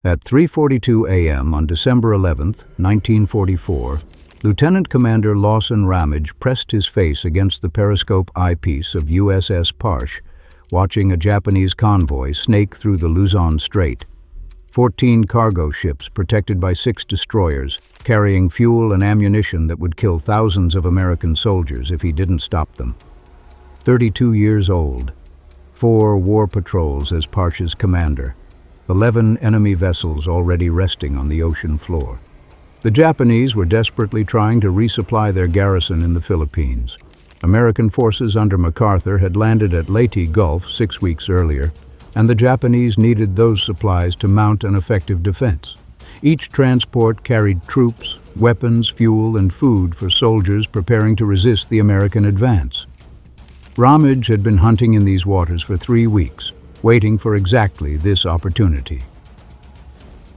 At 3:42 a.m. on December 11, 1944, Lieutenant Commander Lawson Ramage pressed his face against the periscope eyepiece of USS Parche, watching a Japanese convoy snake through the Luzon Strait. 14 cargo ships protected by 6 destroyers, carrying fuel and ammunition that would kill thousands of American soldiers if he didn't stop them. 32 years old, 4 war patrols as Parche's commander, 11 enemy vessels already resting on the ocean floor. The Japanese were desperately trying to resupply their garrison in the Philippines. American forces under MacArthur had landed at Leyte Gulf 6 weeks earlier, and the Japanese needed those supplies to mount an effective defense. Each transport carried troops, weapons, fuel, and food for soldiers preparing to resist the American advance. Ramage had been hunting in these waters for 3 weeks, waiting for exactly this opportunity.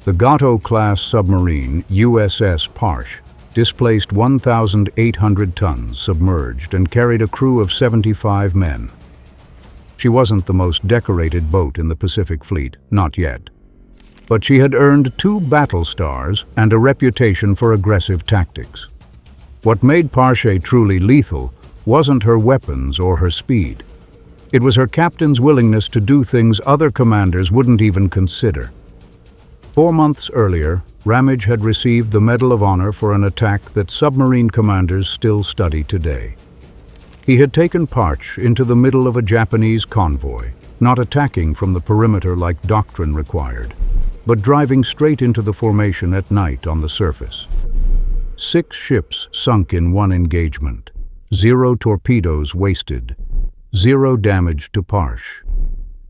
The Gato-class submarine USS Parche displaced 1,800 tons submerged and carried a crew of 75 men. She wasn't the most decorated boat in the Pacific Fleet, not yet. But she had earned 2 battle stars and a reputation for aggressive tactics. What made Parche truly lethal wasn't her weapons or her speed. It was her captain's willingness to do things other commanders wouldn't even consider. 4 months earlier, Ramage had received the Medal of Honor for an attack that submarine commanders still study today. He had taken Parche into the middle of a Japanese convoy, not attacking from the perimeter like doctrine required, but driving straight into the formation at night on the surface. 6 ships sunk in one engagement, 0 torpedoes wasted, 0 damage to Parche.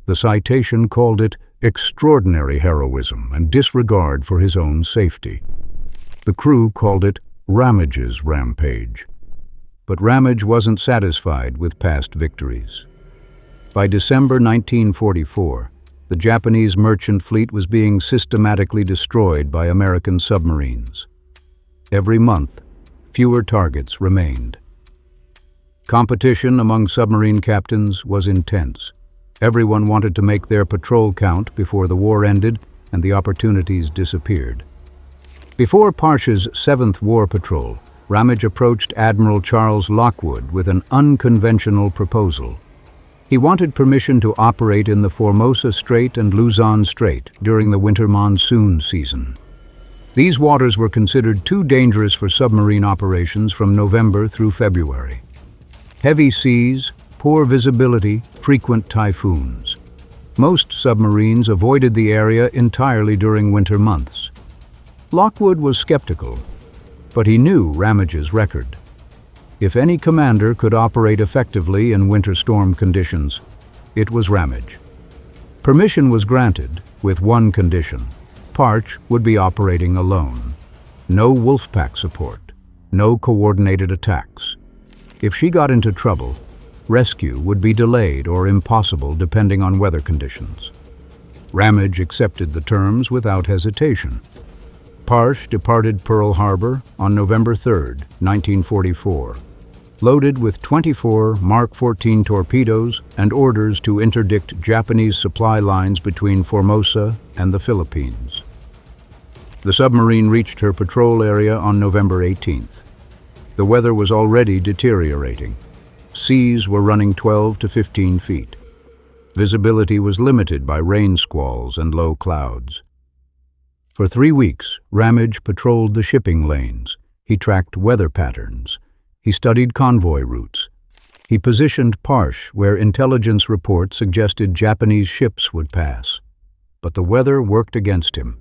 The citation called it extraordinary heroism and disregard for his own safety. The crew called it Ramage's rampage. But Ramage wasn't satisfied with past victories. By December 1944, the Japanese merchant fleet was being systematically destroyed by American submarines. Every month, fewer targets remained. Competition among submarine captains was intense. Everyone wanted to make their patrol count before the war ended and the opportunities disappeared. Before Parche's 7th War Patrol, Ramage approached Admiral Charles Lockwood with an unconventional proposal. He wanted permission to operate in the Formosa Strait and Luzon Strait during the winter monsoon season. These waters were considered too dangerous for submarine operations from November through February. Heavy seas, poor visibility, frequent typhoons. Most submarines avoided the area entirely during winter months. Lockwood was skeptical, but he knew Ramage's record. If any commander could operate effectively in winter storm conditions, it was Ramage. Permission was granted, with one condition. Parche would be operating alone. No Wolfpack support, no coordinated attacks. If she got into trouble, rescue would be delayed or impossible depending on weather conditions. Ramage accepted the terms without hesitation. Parche departed Pearl Harbor on November 3, 1944, loaded with 24 Mark 14 torpedoes and orders to interdict Japanese supply lines between Formosa and the Philippines. The submarine reached her patrol area on November 18th. The weather was already deteriorating. Seas were running 12 to 15 feet. Visibility was limited by rain squalls and low clouds. For 3 weeks, Ramage patrolled the shipping lanes. He tracked weather patterns. He studied convoy routes. He positioned Parche where intelligence reports suggested Japanese ships would pass. But the weather worked against him.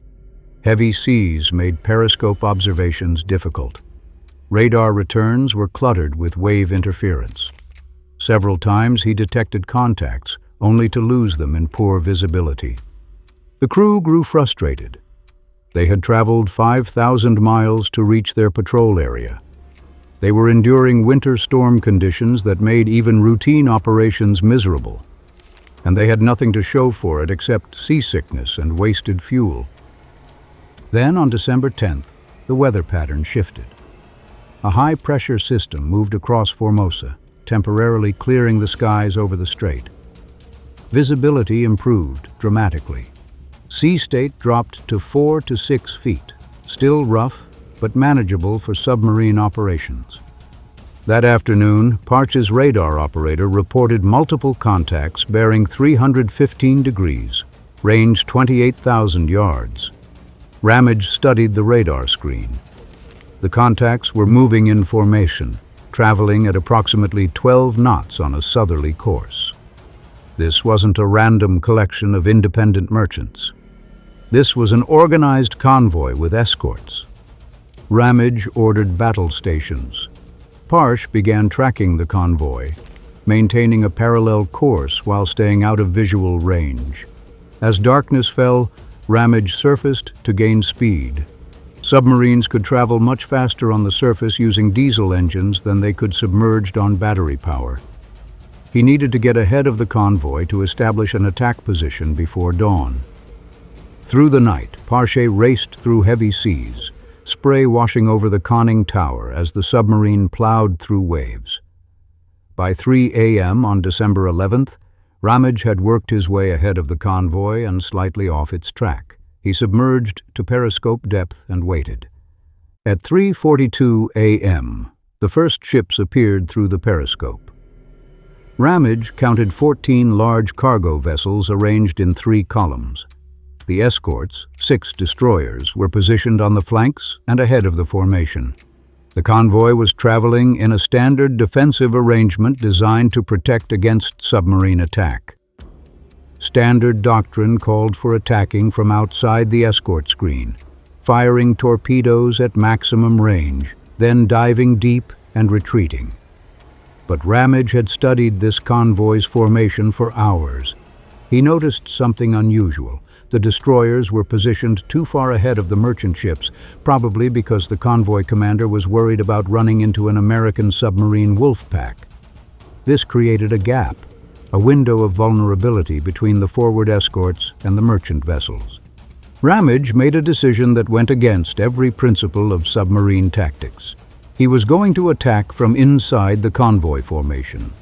Heavy seas made periscope observations difficult. Radar returns were cluttered with wave interference. Several times he detected contacts, only to lose them in poor visibility. The crew grew frustrated. They had traveled 5,000 miles to reach their patrol area. They were enduring winter storm conditions that made even routine operations miserable, and they had nothing to show for it except seasickness and wasted fuel. Then, on December 10th, the weather pattern shifted. A high-pressure system moved across Formosa, temporarily clearing the skies over the strait. Visibility improved dramatically. Sea state dropped to 4 to 6 feet, still rough but manageable for submarine operations. That afternoon, Parch's radar operator reported multiple contacts bearing 315 degrees, range 28,000 yards. Ramage studied the radar screen. The contacts were moving in formation, traveling at approximately 12 knots on a southerly course. This wasn't a random collection of independent merchants. This was an organized convoy with escorts. Ramage ordered battle stations. Parch began tracking the convoy, maintaining a parallel course while staying out of visual range. As darkness fell, Ramage surfaced to gain speed. Submarines could travel much faster on the surface using diesel engines than they could submerged on battery power. He needed to get ahead of the convoy to establish an attack position before dawn. Through the night, Parch raced through heavy seas, spray washing over the conning tower as the submarine plowed through waves. By 3 a.m. on December 11th, Ramage had worked his way ahead of the convoy and slightly off its track. He submerged to periscope depth and waited. At 3:42 a.m., the first ships appeared through the periscope. Ramage counted 14 large cargo vessels arranged in 3 columns. The escorts, 6 destroyers, were positioned on the flanks and ahead of the formation. The convoy was traveling in a standard defensive arrangement designed to protect against submarine attack. Standard doctrine called for attacking from outside the escort screen, firing torpedoes at maximum range, then diving deep and retreating. But Ramage had studied this convoy's formation for hours. He noticed something unusual. The destroyers were positioned too far ahead of the merchant ships, probably because the convoy commander was worried about running into an American submarine wolf pack. This created a gap, a window of vulnerability between the forward escorts and the merchant vessels. Ramage made a decision that went against every principle of submarine tactics. He was going to attack from inside the convoy formation.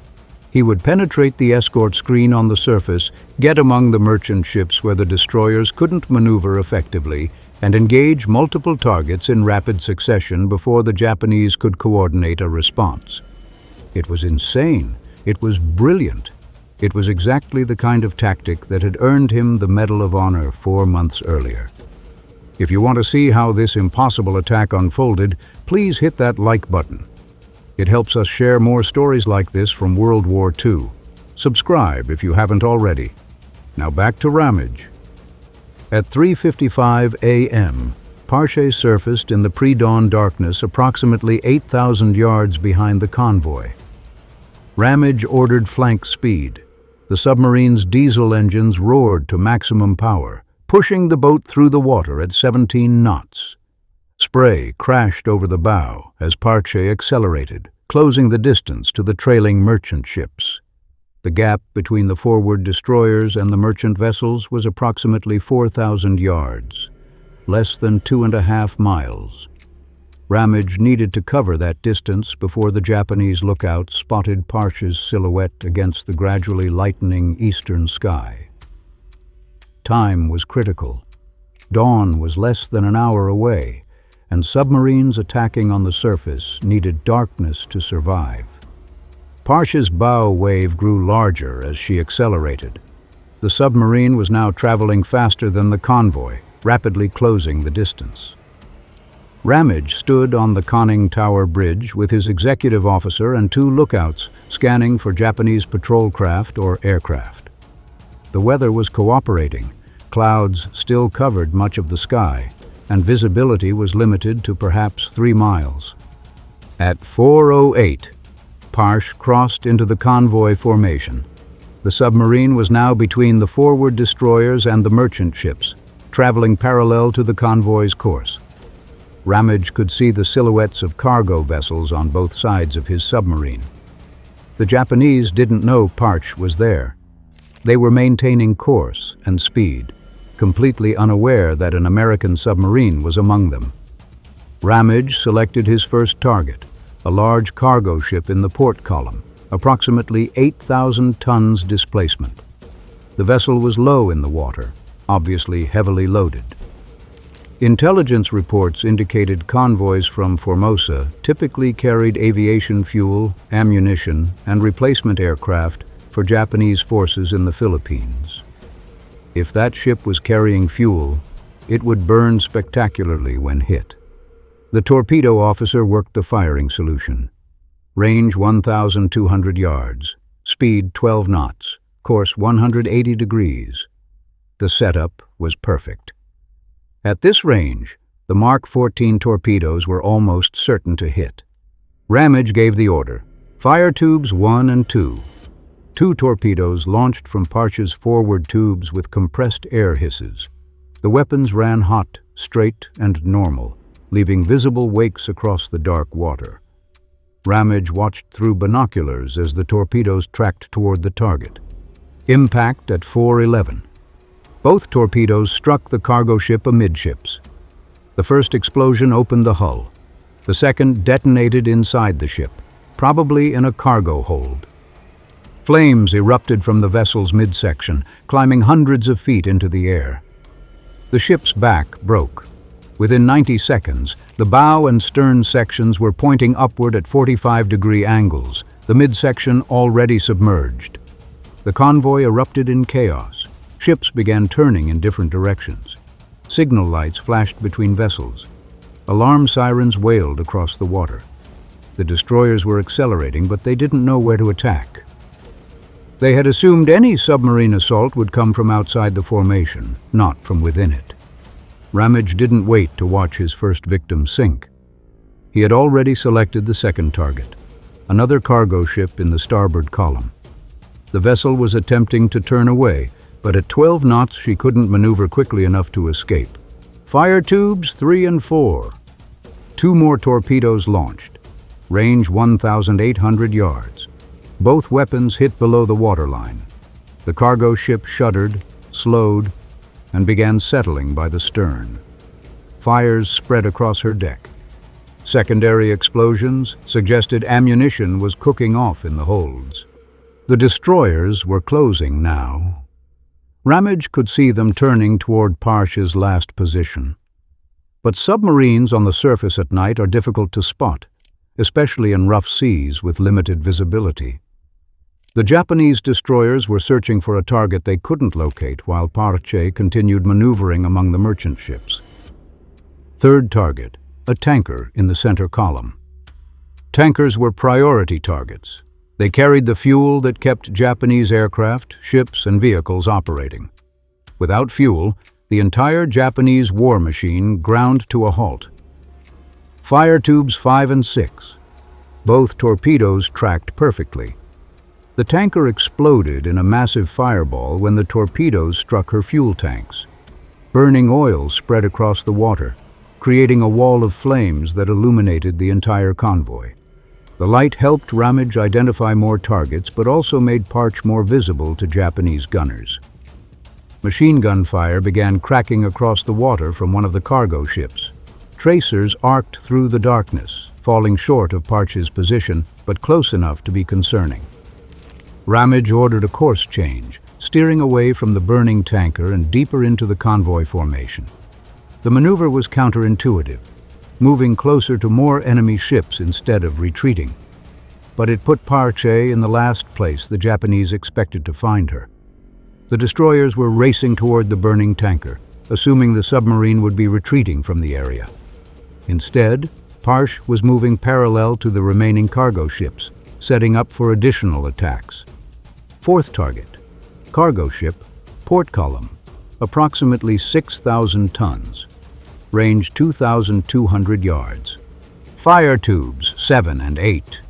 He would penetrate the escort screen on the surface, get among the merchant ships where the destroyers couldn't maneuver effectively, and engage multiple targets in rapid succession before the Japanese could coordinate a response. It was insane. It was brilliant. It was exactly the kind of tactic that had earned him the Medal of Honor 4 months earlier. If you want to see how this impossible attack unfolded, please hit that like button. It helps us share more stories like this from World War II. Subscribe if you haven't already. Now back to Ramage. At 3:55 a.m., Parch surfaced in the pre-dawn darkness approximately 8,000 yards behind the convoy. Ramage ordered flank speed. The submarine's diesel engines roared to maximum power, pushing the boat through the water at 17 knots. Spray crashed over the bow as Parch accelerated, closing the distance to the trailing merchant ships. The gap between the forward destroyers and the merchant vessels was approximately 4,000 yards, less than 2.5 miles. Ramage needed to cover that distance before the Japanese lookout spotted Parch's silhouette against the gradually lightening eastern sky. Time was critical. Dawn was less than an hour away, and submarines attacking on the surface needed darkness to survive. Parch's bow wave grew larger as she accelerated. The submarine was now traveling faster than the convoy, rapidly closing the distance. Ramage stood on the conning tower bridge with his executive officer and 2 lookouts scanning for Japanese patrol craft or aircraft. The weather was cooperating. Clouds still covered much of the sky, and visibility was limited to perhaps 3 miles. At 4:08, Parch crossed into the convoy formation. The submarine was now between the forward destroyers and the merchant ships, traveling parallel to the convoy's course. Ramage could see the silhouettes of cargo vessels on both sides of his submarine. The Japanese didn't know Parch was there. They were maintaining course and speed, completely unaware that an American submarine was among them. Ramage selected his first target, a large cargo ship in the port column, approximately 8,000 tons displacement. The vessel was low in the water, obviously heavily loaded. Intelligence reports indicated convoys from Formosa typically carried aviation fuel, ammunition, and replacement aircraft for Japanese forces in the Philippines. If that ship was carrying fuel, it would burn spectacularly when hit. The torpedo officer worked the firing solution. Range 1,200 yards, speed 12 knots, course 180 degrees. The setup was perfect. At this range, the Mark 14 torpedoes were almost certain to hit. Ramage gave the order. Fire tubes 1 and 2. 2 torpedoes launched from Parsh's forward tubes with compressed air hisses. The weapons ran hot, straight, and normal, leaving visible wakes across the dark water. Ramage watched through binoculars as the torpedoes tracked toward the target. Impact at 4:11. Both torpedoes struck the cargo ship amidships. The first explosion opened the hull. The second detonated inside the ship, probably in a cargo hold. Flames erupted from the vessel's midsection, climbing hundreds of feet into the air. The ship's back broke. Within 90 seconds, the bow and stern sections were pointing upward at 45-degree angles, the midsection already submerged. The convoy erupted in chaos. Ships began turning in different directions. Signal lights flashed between vessels. Alarm sirens wailed across the water. The destroyers were accelerating, but they didn't know where to attack. They had assumed any submarine assault would come from outside the formation, not from within it. Ramage didn't wait to watch his first victim sink. He had already selected the second target, another cargo ship in the starboard column. The vessel was attempting to turn away, but at 12 knots she couldn't maneuver quickly enough to escape. Fire tubes 3 and 4. 2 more torpedoes launched. Range 1,800 yards. Both weapons hit below the waterline. The cargo ship shuddered, slowed, and began settling by the stern. Fires spread across her deck. Secondary explosions suggested ammunition was cooking off in the holds. The destroyers were closing now. Ramage could see them turning toward Parsh's last position. But submarines on the surface at night are difficult to spot, especially in rough seas with limited visibility. The Japanese destroyers were searching for a target they couldn't locate while Parche continued maneuvering among the merchant ships. Third target, a tanker in the center column. Tankers were priority targets. They carried the fuel that kept Japanese aircraft, ships, and vehicles operating. Without fuel, the entire Japanese war machine ground to a halt. Fire tubes 5 and 6. Both torpedoes tracked perfectly. The tanker exploded in a massive fireball when the torpedoes struck her fuel tanks. Burning oil spread across the water, creating a wall of flames that illuminated the entire convoy. The light helped Ramage identify more targets, but also made Parch more visible to Japanese gunners. Machine gun fire began cracking across the water from one of the cargo ships. Tracers arced through the darkness, falling short of Parch's position, but close enough to be concerning. Ramage ordered a course change, steering away from the burning tanker and deeper into the convoy formation. The maneuver was counterintuitive, moving closer to more enemy ships instead of retreating. But it put Parche in the last place the Japanese expected to find her. The destroyers were racing toward the burning tanker, assuming the submarine would be retreating from the area. Instead, Parche was moving parallel to the remaining cargo ships, setting up for additional attacks. Fourth target, cargo ship, port column, approximately 6,000 tons. Range 2,200 yards. Fire tubes 7 and 8.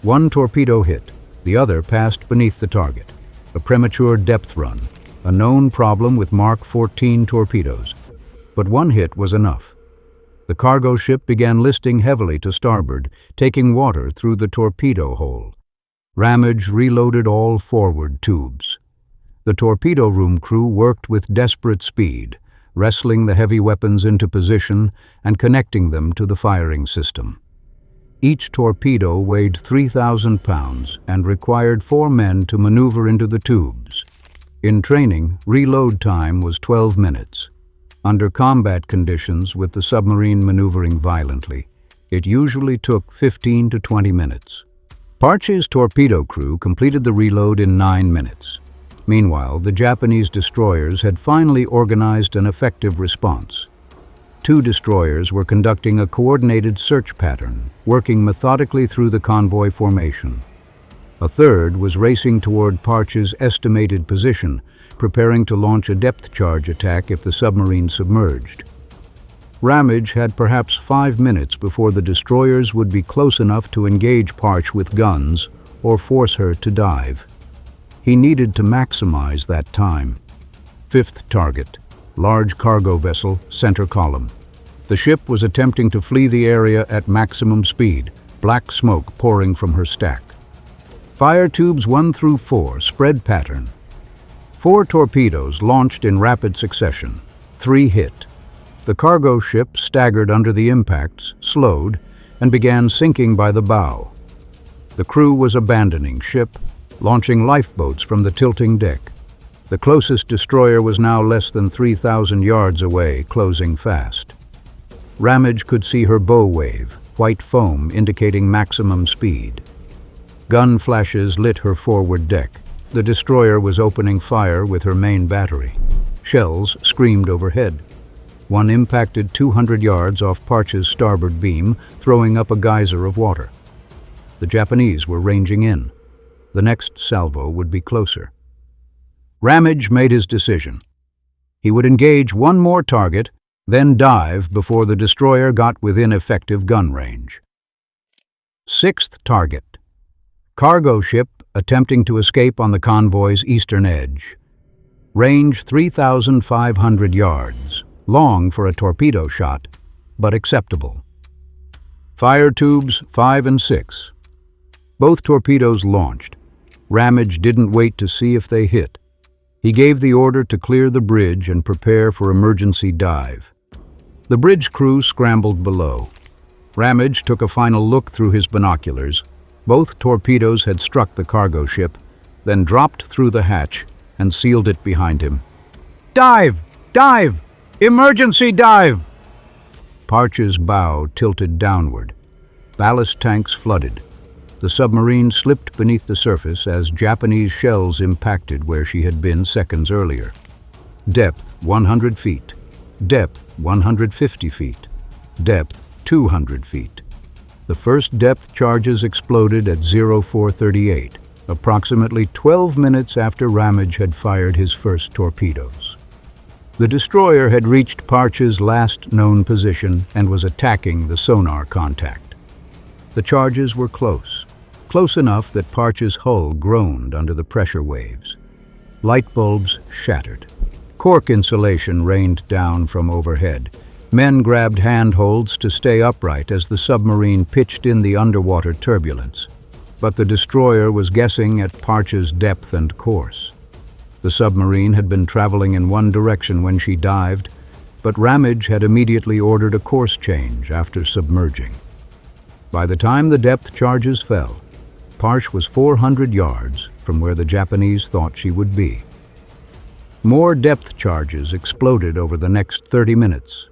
1 torpedo hit, the other passed beneath the target. A premature depth run, a known problem with Mark 14 torpedoes. But 1 hit was enough. The cargo ship began listing heavily to starboard, taking water through the torpedo hole. Ramage reloaded all forward tubes. The torpedo room crew worked with desperate speed, wrestling the heavy weapons into position and connecting them to the firing system. Each torpedo weighed 3,000 pounds and required 4 men to maneuver into the tubes. In training, reload time was 12 minutes. Under combat conditions with the submarine maneuvering violently, it usually took 15 to 20 minutes. Parche's torpedo crew completed the reload in 9 minutes. Meanwhile, the Japanese destroyers had finally organized an effective response. 2 destroyers were conducting a coordinated search pattern, working methodically through the convoy formation. A third was racing toward Parche's estimated position, preparing to launch a depth charge attack if the submarine submerged. Ramage had perhaps 5 minutes before the destroyers would be close enough to engage Parche with guns or force her to dive. He needed to maximize that time. 5th target, large cargo vessel, center column. The ship was attempting to flee the area at maximum speed, black smoke pouring from her stack. Fire tubes 1 through 4, spread pattern. 4 torpedoes launched in rapid succession. 3 hit. The cargo ship staggered under the impacts, slowed, and began sinking by the bow. The crew was abandoning ship, launching lifeboats from the tilting deck. The closest destroyer was now less than 3,000 yards away, closing fast. Ramage could see her bow wave, white foam indicating maximum speed. Gun flashes lit her forward deck. The destroyer was opening fire with her main battery. Shells screamed overhead. One impacted 200 yards off Parche's starboard beam, throwing up a geyser of water. The Japanese were ranging in. The next salvo would be closer. Ramage made his decision. He would engage one more target, then dive before the destroyer got within effective gun range. 6th target. Cargo ship attempting to escape on the convoy's eastern edge. Range 3,500 yards. Long for a torpedo shot, but acceptable. Fire tubes 5 and 6. Both torpedoes launched. Ramage didn't wait to see if they hit. He gave the order to clear the bridge and prepare for emergency dive. The bridge crew scrambled below. Ramage took a final look through his binoculars. Both torpedoes had struck the cargo ship, then dropped through the hatch and sealed it behind him. "Dive! Dive! Emergency dive!" Parche's bow tilted downward. Ballast tanks flooded. The submarine slipped beneath the surface as Japanese shells impacted where she had been seconds earlier. Depth 100 feet. Depth 150 feet. Depth 200 feet. The first depth charges exploded at 0438, approximately 12 minutes after Ramage had fired his first torpedoes. The destroyer had reached Parche's last known position and was attacking the sonar contact. The charges were close enough that Parche's hull groaned under the pressure waves. Light bulbs shattered. Cork insulation rained down from overhead. Men grabbed handholds to stay upright as the submarine pitched in the underwater turbulence. But the destroyer was guessing at Parche's depth and course. The submarine had been traveling in one direction when she dived, but Ramage had immediately ordered a course change after submerging. By the time the depth charges fell, Parche was 400 yards from where the Japanese thought she would be. More depth charges exploded over the next 30 minutes.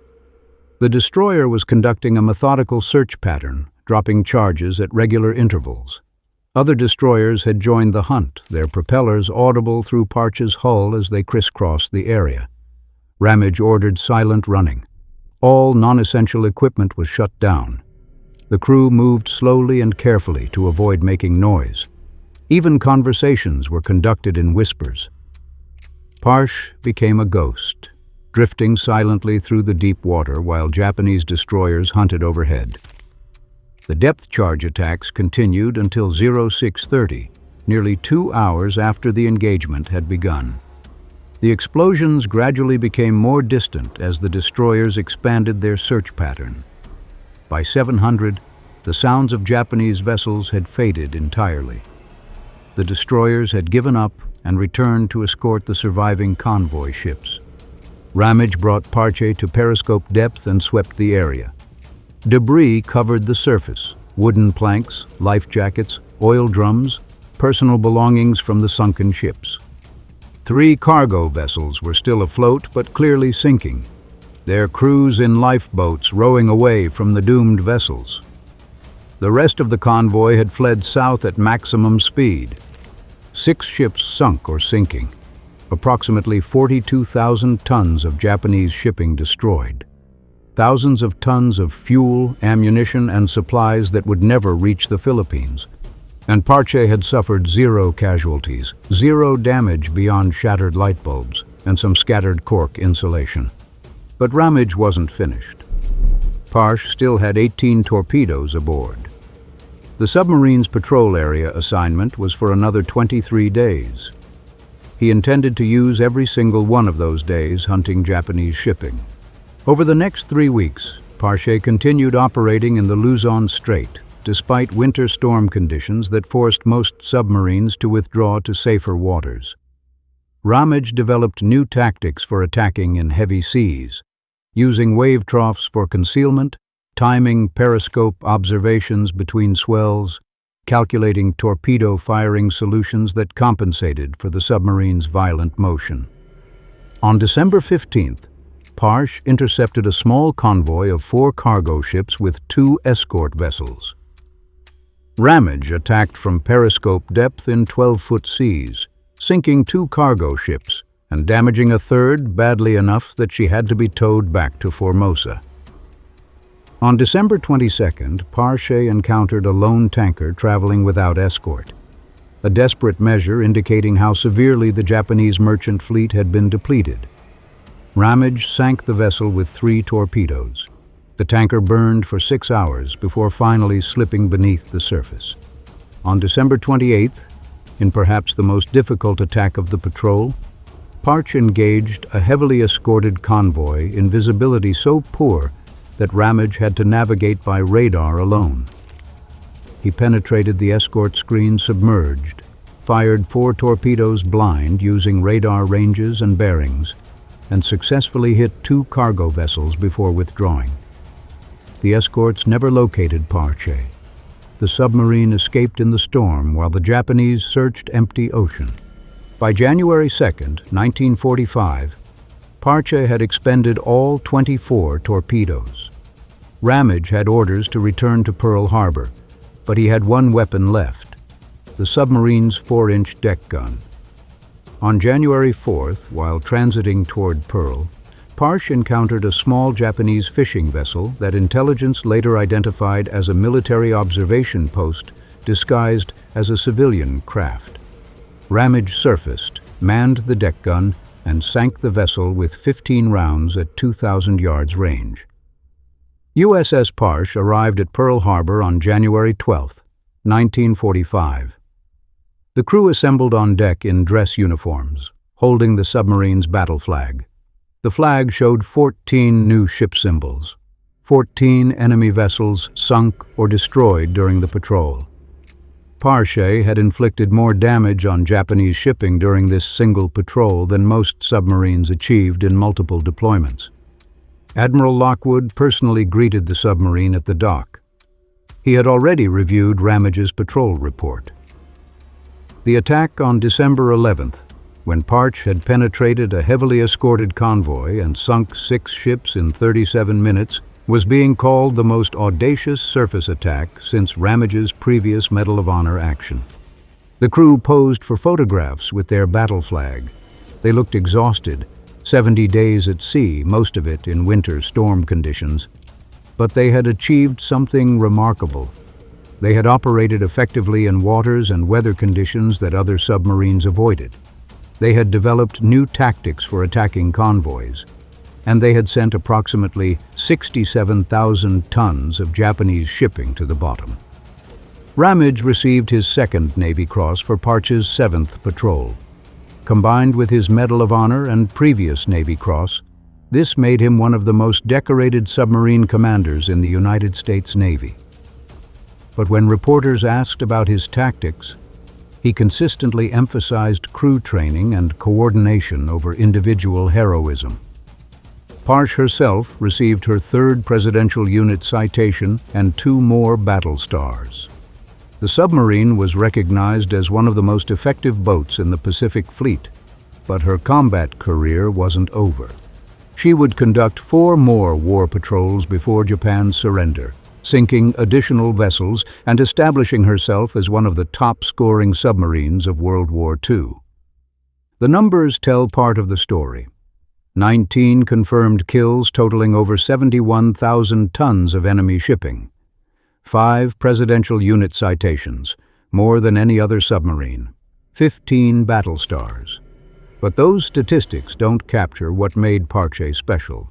The destroyer was conducting a methodical search pattern, dropping charges at regular intervals. Other destroyers had joined the hunt, their propellers audible through Parche's hull as they crisscrossed the area. Ramage ordered silent running. All non-essential equipment was shut down. The crew moved slowly and carefully to avoid making noise. Even conversations were conducted in whispers. Parche became a ghost, drifting silently through the deep water while Japanese destroyers hunted overhead. The depth charge attacks continued until 0630, nearly 2 hours after the engagement had begun. The explosions gradually became more distant as the destroyers expanded their search pattern. By 700, the sounds of Japanese vessels had faded entirely. The destroyers had given up and returned to escort the surviving convoy ships. Ramage brought Parche to periscope depth and swept the area. Debris covered the surface: wooden planks, life jackets, oil drums, personal belongings from the sunken ships. 3 cargo vessels were still afloat but clearly sinking, their crews in lifeboats rowing away from the doomed vessels. The rest of the convoy had fled south at maximum speed. 6 ships sunk or sinking, approximately 42,000 tons of Japanese shipping destroyed. Thousands of tons of fuel, ammunition, and supplies that would never reach the Philippines. And Parche had suffered 0 casualties, 0 damage beyond shattered light bulbs, and some scattered cork insulation. But Ramage wasn't finished. Parche still had 18 torpedoes aboard. The submarine's patrol area assignment was for another 23 days. He intended to use every single one of those days hunting Japanese shipping. Over the next 3 weeks, Parche continued operating in the Luzon Strait, despite winter storm conditions that forced most submarines to withdraw to safer waters. Ramage developed new tactics for attacking in heavy seas, using wave troughs for concealment, timing periscope observations between swells, calculating torpedo firing solutions that compensated for the submarine's violent motion. On December 15th, Parche intercepted a small convoy of 4 cargo ships with 2 escort vessels. Ramage attacked from periscope depth in 12-foot seas, sinking 2 cargo ships and damaging a third badly enough that she had to be towed back to Formosa. On December 22nd, Parche encountered a lone tanker traveling without escort, a desperate measure indicating how severely the Japanese merchant fleet had been depleted. Ramage sank the vessel with 3 torpedoes. The tanker burned for 6 hours before finally slipping beneath the surface. On December 28th, in perhaps the most difficult attack of the patrol, Parche engaged a heavily escorted convoy in visibility so poor that Ramage had to navigate by radar alone. He penetrated the escort screen submerged, fired 4 torpedoes blind using radar ranges and bearings, and successfully hit 2 cargo vessels before withdrawing. The escorts never located Parche. The submarine escaped in the storm while the Japanese searched empty ocean. By January 2nd, 1945, Parche had expended all 24 torpedoes. Ramage had orders to return to Pearl Harbor, but he had 1 weapon left, the submarine's 4-inch deck gun. On January 4th, while transiting toward Pearl, Parche encountered a small Japanese fishing vessel that intelligence later identified as a military observation post disguised as a civilian craft. Ramage surfaced, manned the deck gun, and sank the vessel with 15 rounds at 2,000 yards range. USS Parche arrived at Pearl Harbor on January 12, 1945. The crew assembled on deck in dress uniforms, holding the submarine's battle flag. The flag showed 14 new ship symbols, 14 enemy vessels sunk or destroyed during the patrol. Parche had inflicted more damage on Japanese shipping during this single patrol than most submarines achieved in multiple deployments. Admiral Lockwood personally greeted the submarine at the dock. He had already reviewed Ramage's patrol report. The attack on December 11th, when Parche had penetrated a heavily escorted convoy and sunk 6 ships in 37 minutes, was being called the most audacious surface attack since Ramage's previous Medal of Honor action. The crew posed for photographs with their battle flag. They looked exhausted, 70 days at sea, most of it in winter storm conditions. But they had achieved something remarkable. They had operated effectively in waters and weather conditions that other submarines avoided. They had developed new tactics for attacking convoys, and they had sent approximately 67,000 tons of Japanese shipping to the bottom. Ramage received his 2nd Navy Cross for Parche's 7th patrol. Combined with his Medal of Honor and previous Navy Cross, this made him one of the most decorated submarine commanders in the United States Navy. But when reporters asked about his tactics, he consistently emphasized crew training and coordination over individual heroism. Parche herself received her 3rd Presidential Unit citation and 2 more battle stars. The submarine was recognized as one of the most effective boats in the Pacific Fleet, But her combat career wasn't over. She would conduct 4 more war patrols before Japan's surrender, sinking additional vessels and establishing herself as one of the top-scoring submarines of World War II. The numbers tell part of the story. 19 confirmed kills totaling over 71,000 tons of enemy shipping. 5 presidential unit citations, more than any other submarine. 15 battle stars. But those statistics don't capture what made Parche special.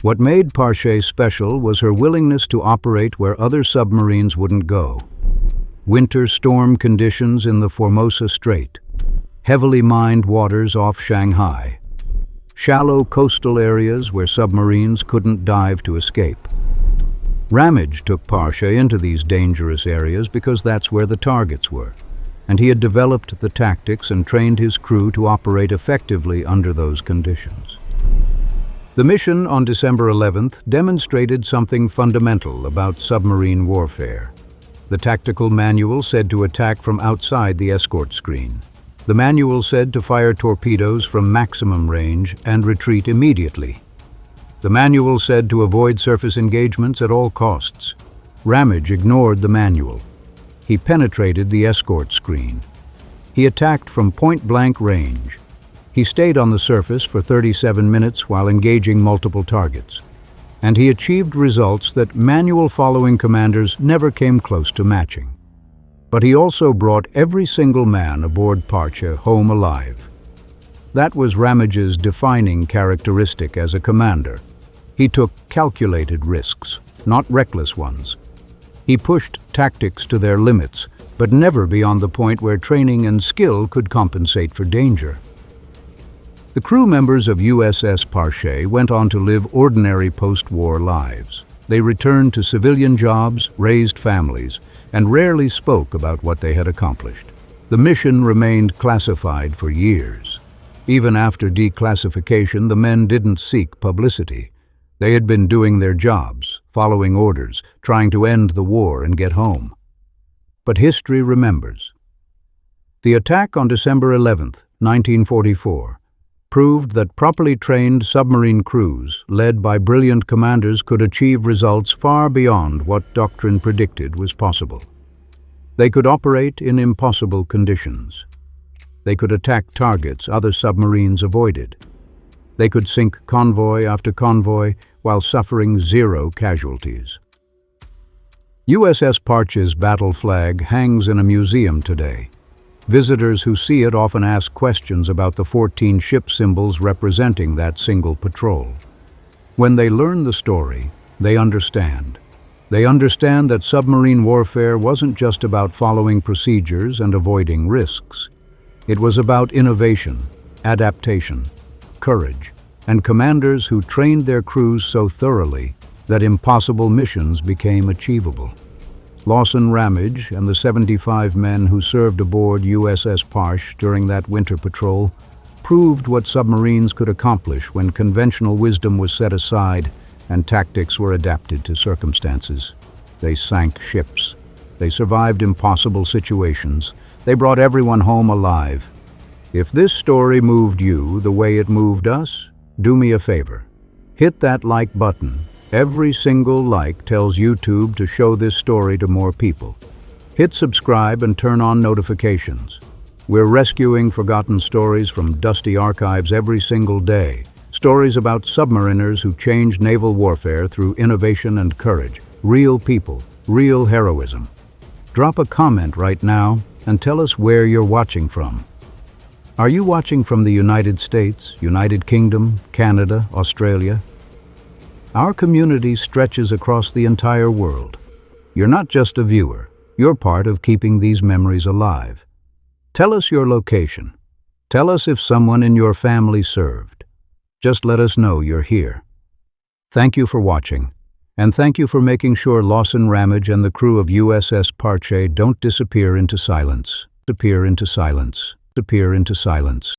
What made Parche special was her willingness to operate where other submarines wouldn't go. Winter storm conditions in the Formosa Strait, heavily mined waters off Shanghai, shallow coastal areas where submarines couldn't dive to escape. Ramage took Parche into these dangerous areas because that's where the targets were, and he had developed the tactics and trained his crew to operate effectively under those conditions. The mission on December 11th demonstrated something fundamental about submarine warfare. The tactical manual said to attack from outside the escort screen. The manual said to fire torpedoes from maximum range and retreat immediately. The manual said to avoid surface engagements at all costs. Ramage ignored the manual. He penetrated the escort screen. He attacked from point-blank range. He stayed on the surface for 37 minutes while engaging multiple targets. And he achieved results that manual-following commanders never came close to matching. But he also brought every single man aboard Parche home alive. That was Ramage's defining characteristic as a commander. He took calculated risks, not reckless ones. He pushed tactics to their limits, but never beyond the point where training and skill could compensate for danger. The crew members of USS Parche went on to live ordinary post-war lives. They returned to civilian jobs, raised families, and rarely spoke about what they had accomplished. The mission remained classified for years. Even after declassification, the men didn't seek publicity. They had been doing their jobs, following orders, trying to end the war and get home. But history remembers. The attack on December 11th, 1944, proved that properly trained submarine crews, led by brilliant commanders, could achieve results far beyond what doctrine predicted was possible. They could operate in impossible conditions. They could attack targets other submarines avoided. They could sink convoy after convoy while suffering 0 casualties. USS Parche's battle flag hangs in a museum today. Visitors who see it often ask questions about the 14 ship symbols representing that single patrol. When they learn the story, they understand. They understand that submarine warfare wasn't just about following procedures and avoiding risks. It was about innovation, adaptation, courage, and commanders who trained their crews so thoroughly that impossible missions became achievable. Lawson Ramage and the 75 men who served aboard USS Parche during that winter patrol proved what submarines could accomplish when conventional wisdom was set aside and tactics were adapted to circumstances. They sank ships. They survived impossible situations. They brought everyone home alive. If this story moved you the way it moved us, do me a favor. Hit that like button. Every single like tells YouTube to show this story to more people. Hit subscribe and turn on notifications. We're rescuing forgotten stories from dusty archives every single day. Stories about submariners who changed naval warfare through innovation and courage. Real people, real heroism. Drop a comment right now and tell us where you're watching from. Are you watching from the United States, United Kingdom, Canada, Australia? Our community stretches across the entire world. You're not just a viewer. You're part of keeping these memories alive. Tell us your location. Tell us if someone in your family served. Just let us know you're here. Thank you for watching, and thank you for making sure Lawson Ramage and the crew of USS Parche don't disappear into silence. Disappear into silence. Disappear into silence.